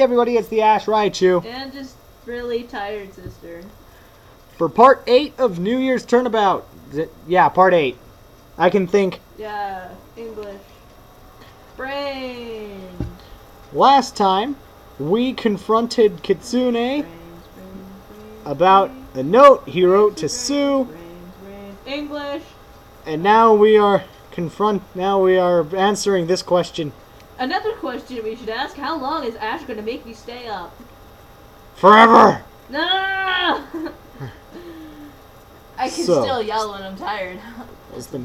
everybody, it's the Ash Raichu. And just really tired, sister. For part 8 of New Year's Turnabout. Yeah, part 8. I can think. Yeah, English. Brain. Last time, we confronted Kitsune about a note he wrote to Sue. English. And now we are answering this question. Another question we should ask: how long is Ash going to make you stay up? Forever. No. I can still yell when I'm tired. Is the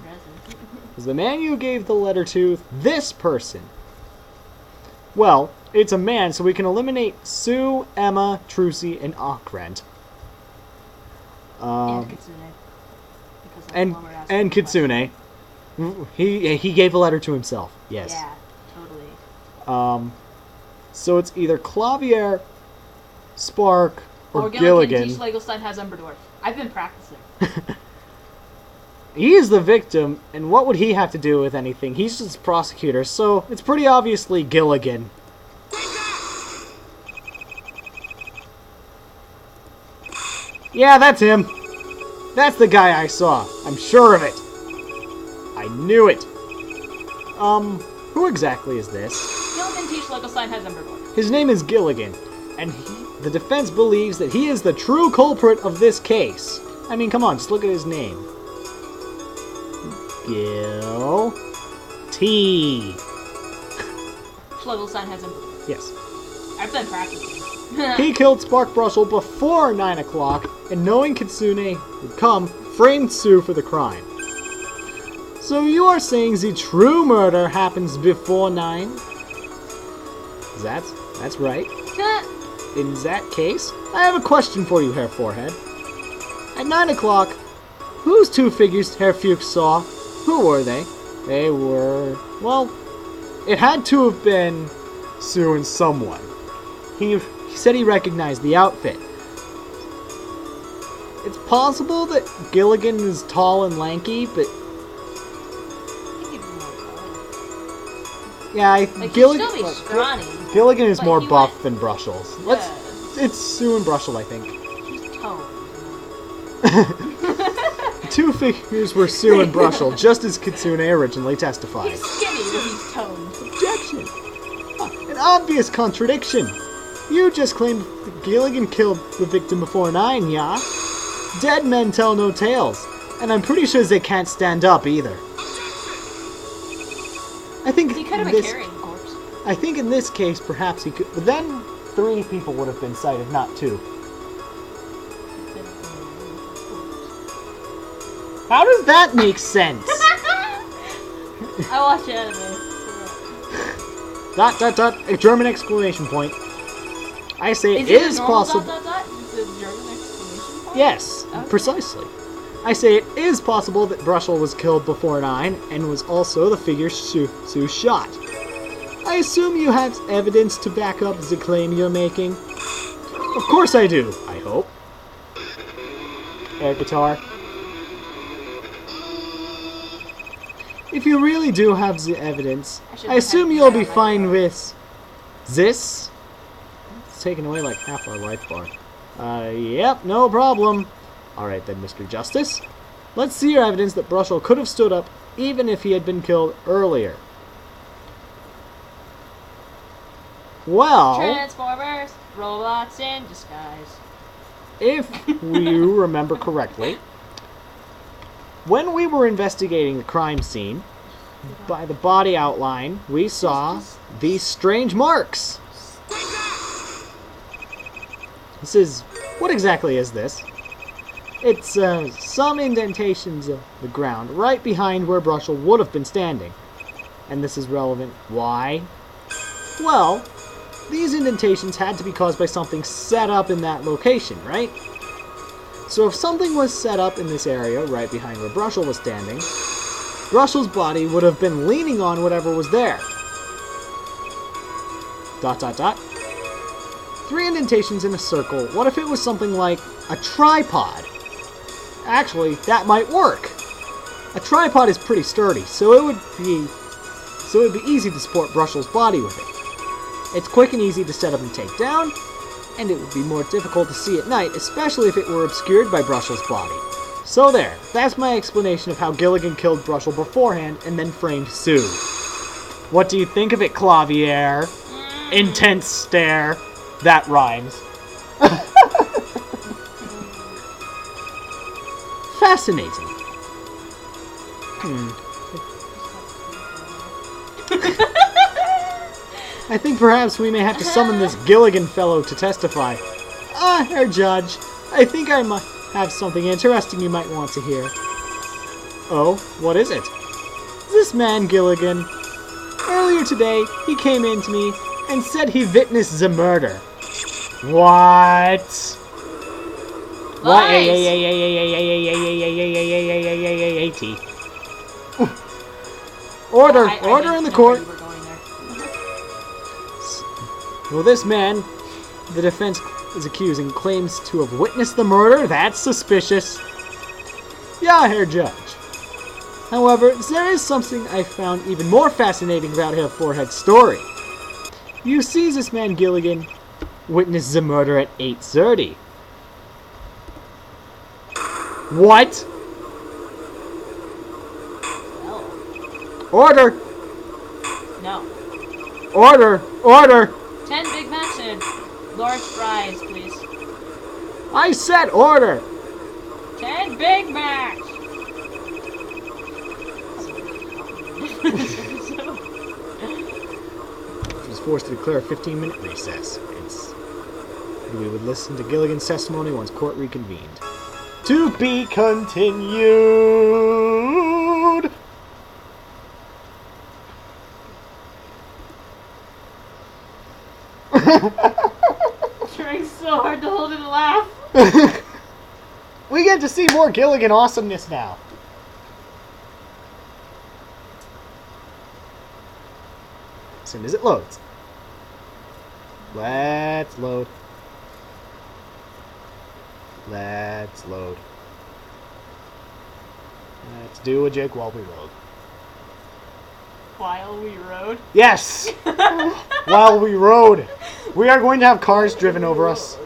man you gave the letter to this person? Well, it's a man, so we can eliminate Sue, Emma, Trucy, and Okrent. And Kitsune. And Kitsune. He gave a letter to himself. Yes. Yeah, totally. So it's either Clavier, Spark, or Gilligan. Schlegelstein has Umberdorf. I've been practicing. He is the victim, and what would he have to do with anything? He's just prosecutor, so it's pretty obviously Gilligan. Yeah, that's him. That's the guy I saw. I'm sure of it. I knew it. Who exactly is this? Gilligan T. Schlegelstein has Umberdorf. His name is Gilligan, and the defense believes that he is the true culprit of this case. I mean, come on, just look at his name. Gill Tee. Schlegelstein has Umberdorf. Yes. I've been practicing. He killed Spark Brushel before 9 o'clock, and knowing Kitsune would come, framed Sue for the crime. So you are saying the true murder happens before 9? That's right. In that case, I have a question for you, Herr Forehead. At 9 o'clock, whose two figures Herr Fuchs saw? Who were they? They were... well, it had to have been Sue and someone. He said he recognized the outfit. It's possible that Gilligan is tall and lanky, but... yeah, Gilligan... He'd still be scrawny. Gilligan is more buff than Brushels. Yeah. It's Sue and Brushel, I think. She's toned. Two figures were Sue and Brushel, just as Kitsune originally testified. He's skinny, but he's toned. Objection! An obvious contradiction. You just claimed that Gilligan killed the victim before 9, yeah? Dead men tell no tales, and I'm pretty sure they can't stand up either. I think he could have been carrying a corpse. I think in this case, perhaps he could, but then 3 people would have been cited, not 2. How does that make sense? I watch anime. A German exclamation point. I say it is possible. Is it a German exclamation point? Yes, okay. Precisely. I say it is possible that Brushel was killed before 9 and was also the figure Sue shot. I assume you have evidence to back up the claim you're making. Of course I do, I hope. Air guitar. If you really do have the evidence, I assume you'll be fine with this. It's taken away like half our life bar. Yep, no problem. Alright then, Mr. Justice. Let's see your evidence that Brushel could have stood up even if he had been killed earlier. Well... Transformers, robots in disguise. If you remember correctly, when we were investigating the crime scene, by the body outline, we saw these strange marks. This is... what exactly is this? It's some indentations of the ground right behind where Brushel would have been standing. And this is relevant. Why? Well, these indentations had to be caused by something set up in that location, right? So if something was set up in this area right behind where Brushel was standing, Brushel's body would have been leaning on whatever was there. ... 3 indentations in a circle. What if it was something like a tripod? Actually, that might work. A tripod is pretty sturdy, so it would be easy to support Brushel's body with it. It's quick and easy to set up and take down, and it would be more difficult to see at night, especially if it were obscured by Brushell's body. So there, that's my explanation of how Gilligan killed Brushell beforehand and then framed Sue. What do you think of it, Clavier? Intense stare. That rhymes. Fascinating. I think perhaps we may have to summon this Gilligan fellow to testify. Herr Judge, I think I might have something interesting you might want to hear. Oh, what is it? This man Gilligan. Earlier today, he came in to me and said he witnessed the murder. What? What? Order! Order in the court! Well, this man, the defense is accusing, claims to have witnessed the murder. That's suspicious. Yeah, Herr Judge. However, there is something I found even more fascinating about Herr Forehead's story. You see, this man Gilligan witnessed the murder at 8:30. What? No. Order! No. Order! Order! 10 Big Macs and large fries, please. I said order! 10 Big Macs! He was forced to declare a 15-minute recess. We would listen to Gilligan's testimony once court reconvened. To be continued! Trying so hard to hold in a laugh. We get to see more Gilligan awesomeness now. As soon as it loads. Let's load. Let's load. Let's do a jig while we load. While we rode? Yes! While we rode. We are going to have cars driven over us.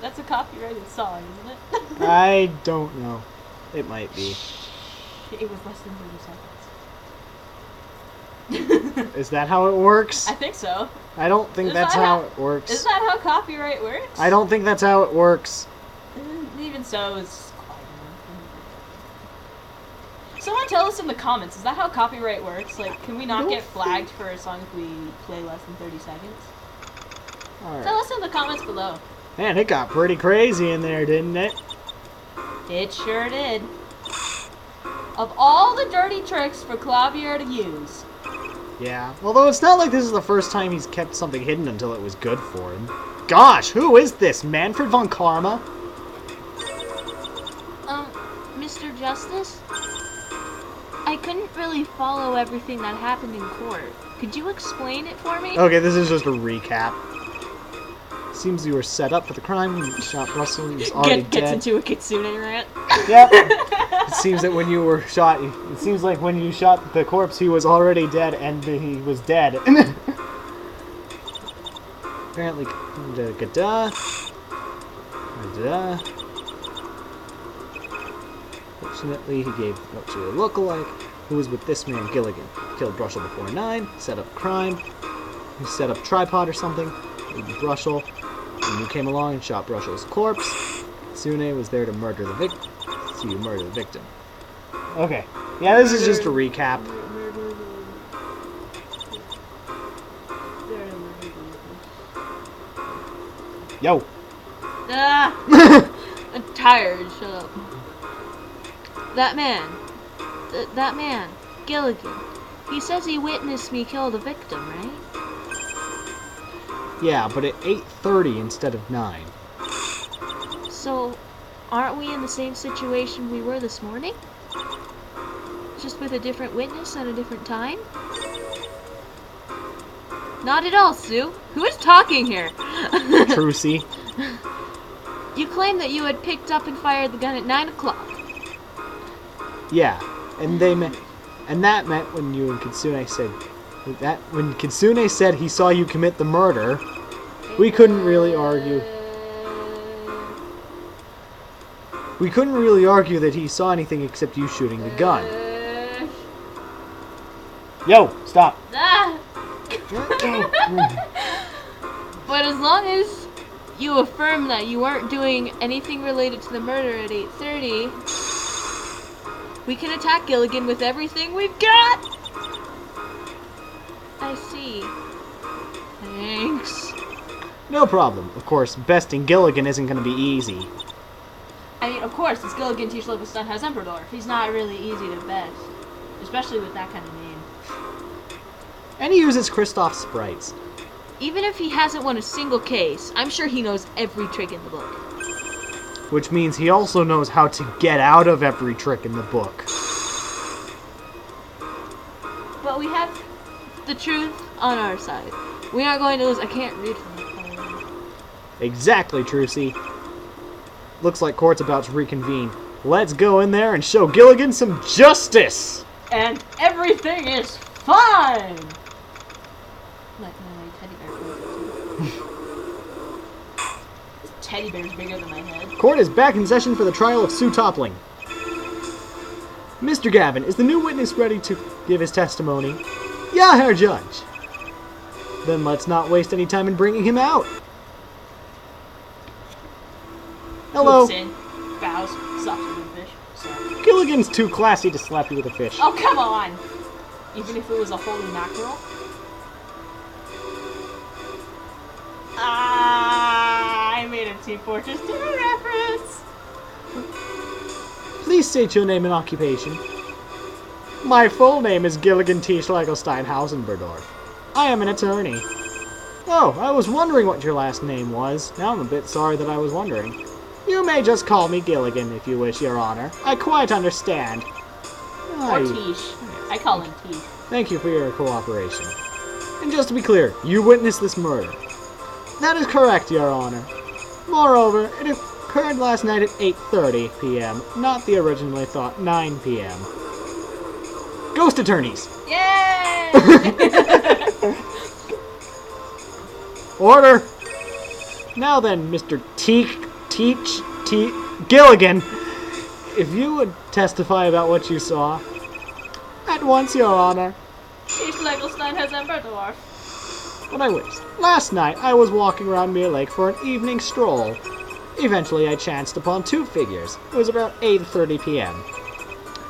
That's a copyrighted song, isn't it? I don't know. It might be. It was less than 30 seconds. Is that how it works? I think so. I don't think that's how it works. Is that how copyright works? I don't think that's how it works. Even so, it's quite enough. Someone tell us in the comments, is that how copyright works? Like, can we not get flagged for a song if we play less than 30 seconds? Alright. Tell us in the comments below. Man, it got pretty crazy in there, didn't it? It sure did. Of all the dirty tricks for Clavier to use. Yeah. Although it's not like this is the first time he's kept something hidden until it was good for him. Gosh, who is this? Manfred von Karma? Mr. Justice? I couldn't really follow everything that happened in court. Could you explain it for me? Okay, this is just a recap. Seems you were set up for the crime when you shot Russell. He was already Gets dead. into a Kitsune rant. Yep. It seems that when you were shot, it seems like when you shot the corpse, he was already dead, and he was dead. Apparently, Fortunately, he gave note to a lookalike who was with this man Gilligan. Killed Brushell before 9, set up crime. He set up tripod or something. Brushell. And you came along and shot Brushell's corpse. Sune was there to murder the victim. So you murder the victim. Okay. Yeah, this is just a recap. Yo. Ah! I'm tired, shut up. That man. That man. Gilligan. He says he witnessed me kill the victim, right? Yeah, but at 8:30 instead of 9. So, aren't we in the same situation we were this morning? Just with a different witness at a different time? Not at all, Sue. Who is talking here? Trucy. You claim that you had picked up and fired the gun at 9 o'clock. Yeah, and that meant when you and Kitsune said when Kitsune said he saw you commit the murder, we couldn't really argue. We couldn't really argue that he saw anything except you shooting the gun. Yo, stop. Ah. But as long as you affirm that you weren't doing anything related to the murder at 8:30, we can attack Gilligan with everything we've got! I see. Thanks. No problem. Of course, besting Gilligan isn't going to be easy. I mean, of course, it's Gilligan T. Schlegelstein has Emperor. He's not really easy to best. Especially with that kind of name. And he uses Kristoff sprites. Even if he hasn't won a single case, I'm sure he knows every trick in the book. Which means he also knows how to get out of every trick in the book. But we have the truth on our side. We aren't going to lose. I can't read from that. Exactly, Trucy. Looks like court's about to reconvene. Let's go in there and show Gilligan some justice! And everything is fine! Like my teddy bear. This teddy bear's bigger than my head. Court is back in session for the trial of Sue Toppling. Mr. Gavin, is the new witness ready to give his testimony? Yeah, Herr Judge. Then let's not waste any time in bringing him out. Hello. Poops in, bows, slaps you with a fish. So. Gilligan's too classy to slap you with a fish. Oh, come on! Even if it was a holy mackerel? I made a Team Fortress 2 reference! Please state your name and occupation. My full name is Gilligan T. Schlegelstein Hausenberdorf. I am an attorney. Oh, I was wondering what your last name was. Now I'm a bit sorry that I was wondering. You may just call me Gilligan if you wish, Your Honor. I quite understand. Or Tish. I call him Tish. Thank you for your cooperation. And just to be clear, you witnessed this murder. That is correct, Your Honor. Moreover, it occurred last night at 8:30 p.m., not the originally thought 9 p.m. Ghost attorneys! Yay! Order! Now then, Mr. Gilligan, if you would testify about what you saw. At once, Your Honor. Tish Schlegelstein has Emperor. What I wish. Last night, I was walking around Mere Lake for an evening stroll. Eventually, I chanced upon two figures. It was about 8:30 p.m.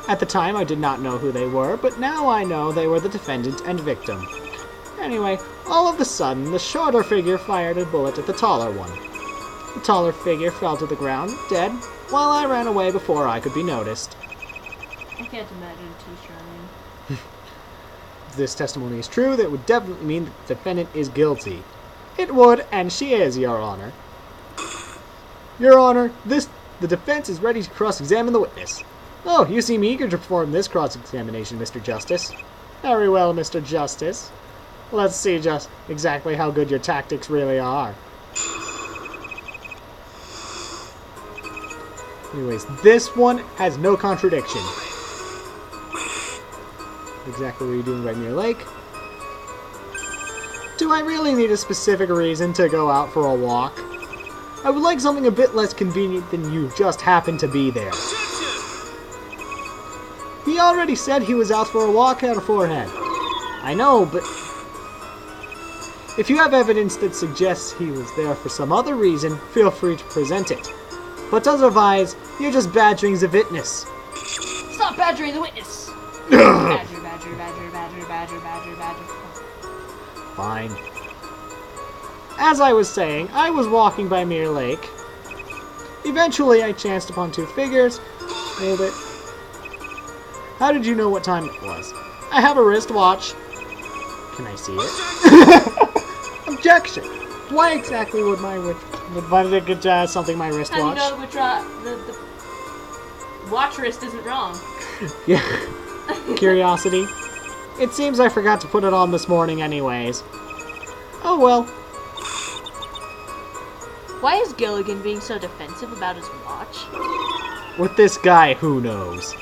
At the time, I did not know who they were, but now I know they were the defendant and victim. Anyway, all of a sudden, the shorter figure fired a bullet at the taller one. The taller figure fell to the ground, dead, while I ran away before I could be noticed. I can't imagine Tish running. If this testimony is true, that would definitely mean that the defendant is guilty. It would, and she is, Your Honor. Your Honor, the defense is ready to cross-examine the witness. Oh, you seem eager to perform this cross-examination, Mr. Justice. Very well, Mr. Justice. Let's see just exactly how good your tactics really are. Anyways, this one has no contradiction. Exactly what are you doing by Mere Lake? Do I really need a specific reason to go out for a walk? I would like something a bit less convenient than you just happen to be there. He already said he was out for a walk at a forehead. I know, but if you have evidence that suggests he was there for some other reason, feel free to present it. But otherwise, you're just badgering the witness. Stop badgering the witness! Badger, badger, badger, badger, badger, badger, badger. Fine. As I was saying, I was walking by Mere Lake. Eventually, I chanced upon two figures. Hold it. How did you know what time it was? I have a wristwatch. Can I see it? Objection! Why exactly would my something my wristwatch? How do you know the watch wrist isn't wrong? Yeah. Curiosity. It seems I forgot to put it on this morning anyways. Oh well. Why is Gilligan being so defensive about his watch? With this guy, who knows?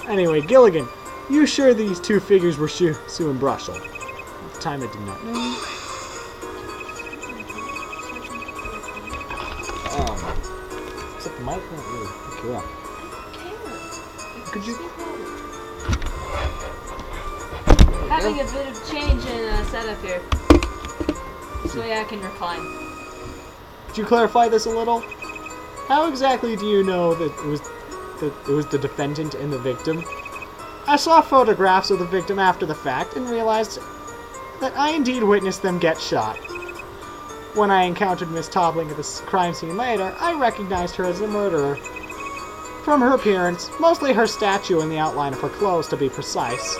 Anyway, Gilligan, you sure these two figures were Sue and Brushel? At the time, I did not know. Except the mic won't really pick you up. Could you? Having a bit of change in setup here. This way I can recline. Could you clarify this a little? How exactly do you know that it was the defendant and the victim? I saw photographs of the victim after the fact and realized that I indeed witnessed them get shot. When I encountered Miss Toppling at the crime scene later, I recognized her as the murderer. From her appearance, mostly her statue and the outline of her clothes to be precise.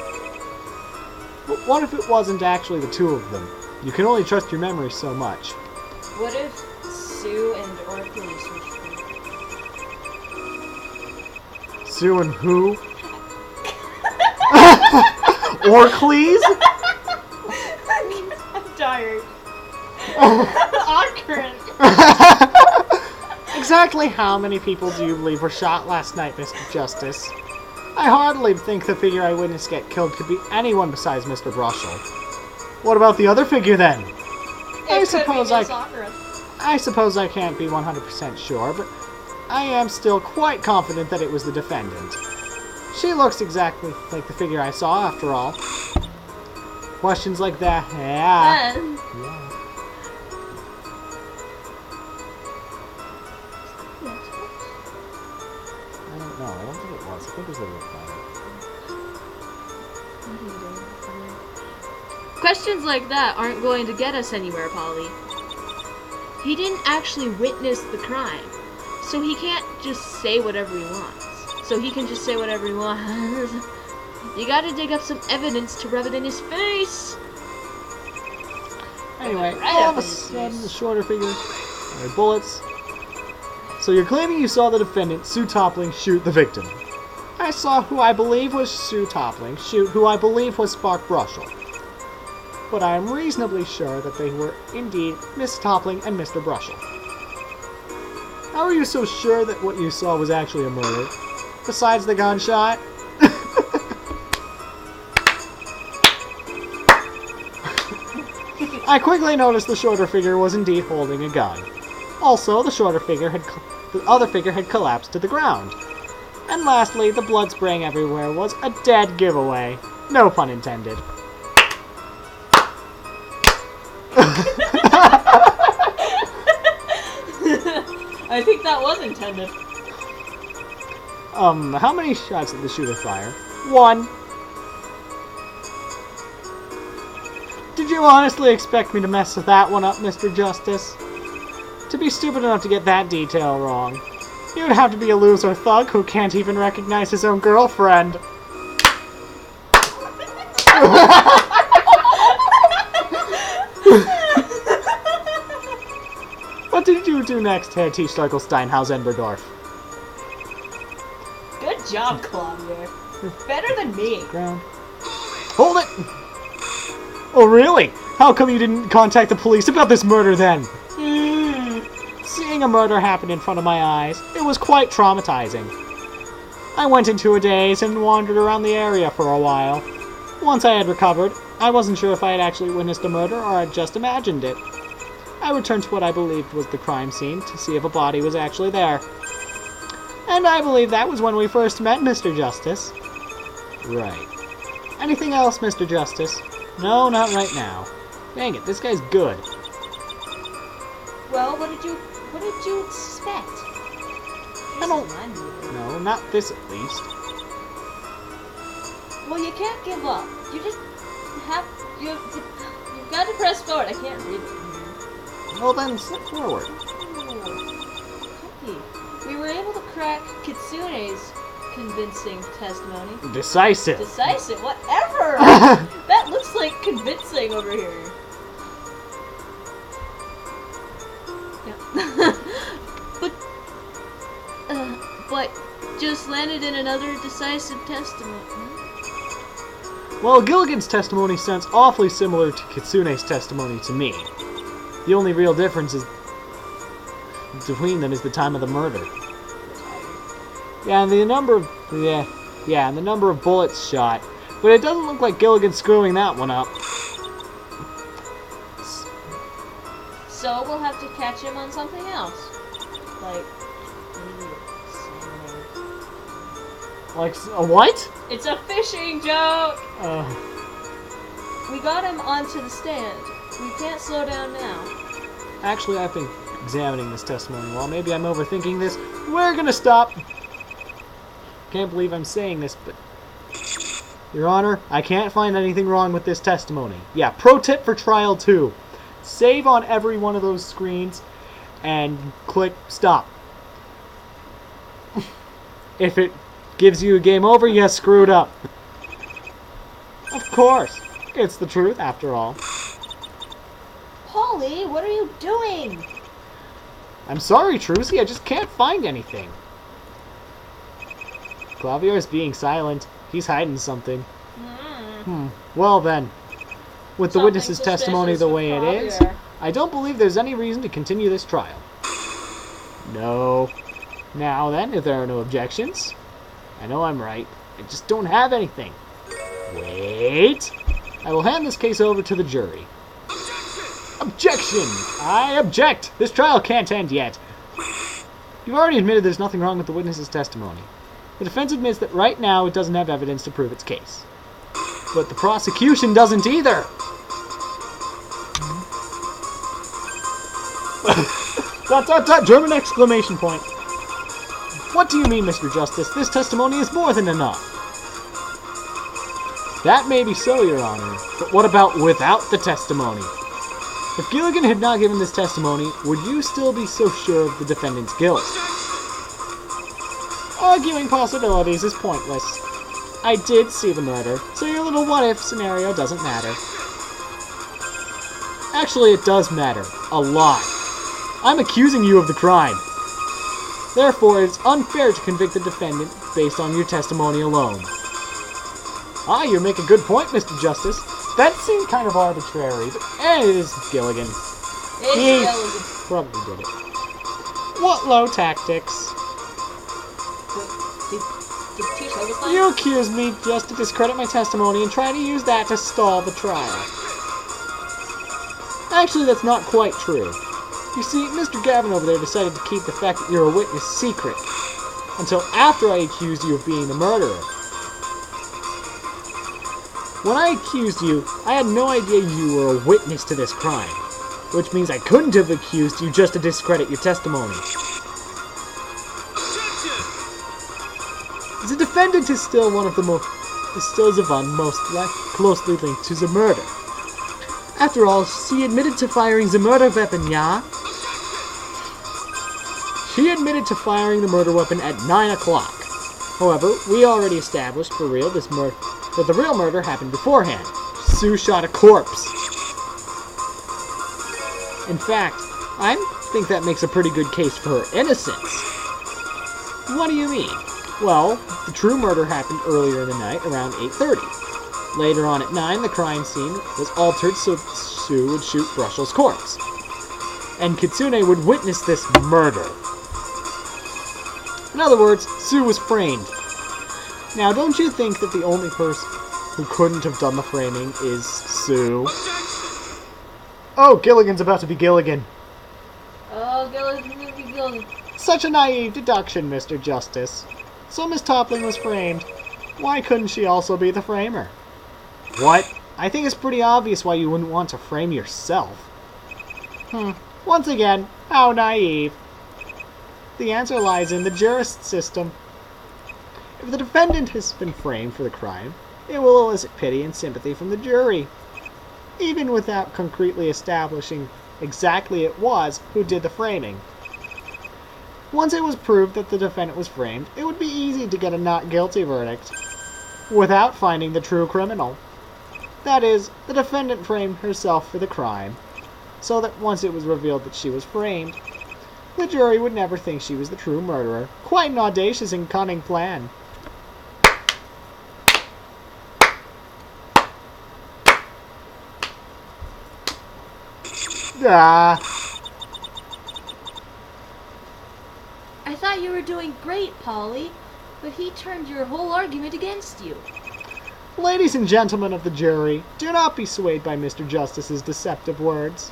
But what if it wasn't actually the two of them? You can only trust your memory so much. What if Sue and Orpheus were Sue and who? Orcles? I'm tired. Awkward. Exactly how many people do you believe were shot last night, Mr. Justice? I hardly think the figure I witnessed get killed could be anyone besides Mr. Brushel. What about the other figure then? I suppose I can't be 100% sure, but I am still quite confident that it was the defendant. She looks exactly like the figure I saw, after all. Questions like that, yeah. I don't know. I don't think it was. I think it was the real Questions like that aren't going to get us anywhere, Polly. He didn't actually witness the crime, so he can't just say whatever he wants. You gotta dig up some evidence to rub it in his face. Anyway, all of a sudden, the shorter figure, bullets. So you're claiming you saw the defendant, Sue Toppling, shoot the victim. I saw who I believe was Sue Toppling shoot who I believe was Spark Brushel. But I am reasonably sure that they were indeed Miss Toppling and Mr. Brushel. How are you so sure that what you saw was actually a murder? Besides the gunshot? I quickly noticed the shorter figure was indeed holding a gun. Also, the other figure had collapsed to the ground. And lastly, the blood spraying everywhere was a dead giveaway. No pun intended. I think that was intended. How many shots did the shooter fire? 1. Did you honestly expect me to mess with that one up, Mr. Justice? To be stupid enough to get that detail wrong, you'd have to be a loser thug who can't even recognize his own girlfriend. What did you do next, Herr T. Schleichel-Steinhaus-Enberdorf? Good job, Claudia. Better than me. Ground. Hold it! Oh, really? How come you didn't contact the police about this murder, then? Seeing a murder happen in front of my eyes, it was quite traumatizing. I went into a daze and wandered around the area for a while. Once I had recovered, I wasn't sure if I had actually witnessed a murder or had just imagined it. I returned to what I believed was the crime scene to see if a body was actually there. And I believe that was when we first met, Mr. Justice. Right. Anything else, Mr. Justice? No, not right now. Dang it, this guy's good. Well, what did you suspect? I don't... No, not this at least. Well, you can't give up. You just have... You've got to press forward. I can't read it from here. Well then, step forward. Okay. We were able to crack Kitsune's convincing testimony. Decisive. Decisive? Whatever! That looks like convincing over here. Yeah. but just landed in another decisive testimony. Well, Gilligan's testimony sounds awfully similar to Kitsune's testimony to me. The only real difference is between them is the time of the murder. Yeah, and the number of and the number of bullets shot. But it doesn't look like Gilligan's screwing that one up. So we'll have to catch him on something else. Like, Like a what? It's a fishing joke! we got him onto the stand. We can't slow down now. Actually, I've been examining this testimony. Well, maybe I'm overthinking this. We're gonna stop. Can't believe I'm saying this, but Your Honor, I can't find anything wrong with this testimony. Yeah, pro tip for trial 2. Save on every one of those screens and click stop. If it gives you a game over, you screwed up. Of course. It's the truth, after all. Polly, what are you doing? I'm sorry, Trucy, I just can't find anything. Clavier's being silent. He's hiding something. Well then, with the witness's testimony the way it is, I don't believe there's any reason to continue this trial. No. Now then, if there are no objections, I know I'm right. I just don't have anything. Wait. I will hand this case over to the jury. Objection! I object! This trial can't end yet. You've already admitted there's nothing wrong with the witness's testimony. The defense admits that right now it doesn't have evidence to prove its case. But the prosecution doesn't either! Dot dot dot! German exclamation point! What do you mean, Mr. Justice? This testimony is more than enough. That may be so, Your Honor, but what about without the testimony? If Gilligan had not given this testimony, would you still be so sure of the defendant's guilt? Arguing possibilities is pointless. I did see the murder, so your little what-if scenario doesn't matter. Actually, it does matter. A lot. I'm accusing you of the crime. Therefore, it's unfair to convict the defendant based on your testimony alone. Ah, you make a good point, Mr. Justice. That seemed kind of arbitrary, but it is Gilligan. He probably did it. What low tactics. You accuse me just to discredit my testimony and try to use that to stall the trial. Actually, that's not quite true. You see, Mr. Gavin over there decided to keep the fact that you're a witness secret until after I accused you of being the murderer. When I accused you, I had no idea you were a witness to this crime, which means I couldn't have accused you just to discredit your testimony. The defendant is still one of the most closely linked to the murder. After all, she admitted to firing the murder weapon, yeah? She admitted to firing the murder weapon at 9 o'clock. However, we already established for real that the real murder happened beforehand. Sue shot a corpse. In fact, I think that makes a pretty good case for her innocence. What do you mean? Well, the true murder happened earlier in the night, around 8:30. Later on at 9, the crime scene was altered so Sue would shoot Brussels' corpse. And Kitsune would witness this murder. In other words, Sue was framed. Now, don't you think that the only person who couldn't have done the framing is Sue? Oh, Gilligan's about to be Gilligan. Oh, Gilligan. Such a naive deduction, Mr. Justice. So Miss Toppling was framed. Why couldn't she also be the framer? What? I think it's pretty obvious why you wouldn't want to frame yourself. Once again, how naive. The answer lies in the jurist system. If the defendant has been framed for the crime, it will elicit pity and sympathy from the jury, even without concretely establishing exactly it was who did the framing. Once it was proved that the defendant was framed, it would be easy to get a not guilty verdict, without finding the true criminal. That is, the defendant framed herself for the crime, so that once it was revealed that she was framed, the jury would never think she was the true murderer. Quite an audacious and cunning plan. I thought you were doing great, Polly, but he turned your whole argument against you. Ladies and gentlemen of the jury, do not be swayed by Mr. Justice's deceptive words.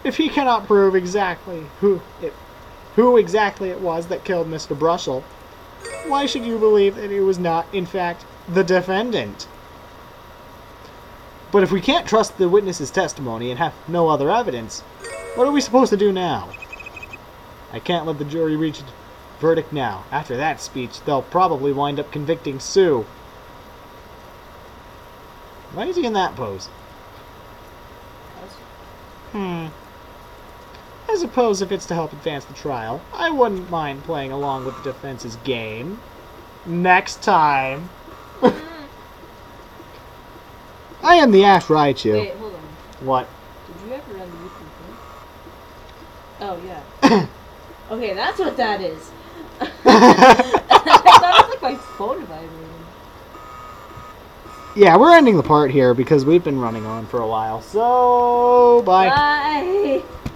If he cannot prove exactly who exactly it was that killed Mr. Brushel, why should you believe that it was not, in fact, the defendant? But if we can't trust the witness's testimony and have no other evidence, what are we supposed to do now? I can't let the jury reach a verdict now. After that speech, they'll probably wind up convicting Sue. Why is he in that pose? I suppose if it's to help advance the trial, I wouldn't mind playing along with the defense's game. Next time. I am the Ash Raichu. Wait, hold on. What? Did you ever run the YouTube thing? Oh, yeah. Okay, that's what that is. I thought it was like my phone vibrating. Yeah, we're ending the part here because we've been running on for a while. So, bye. Bye.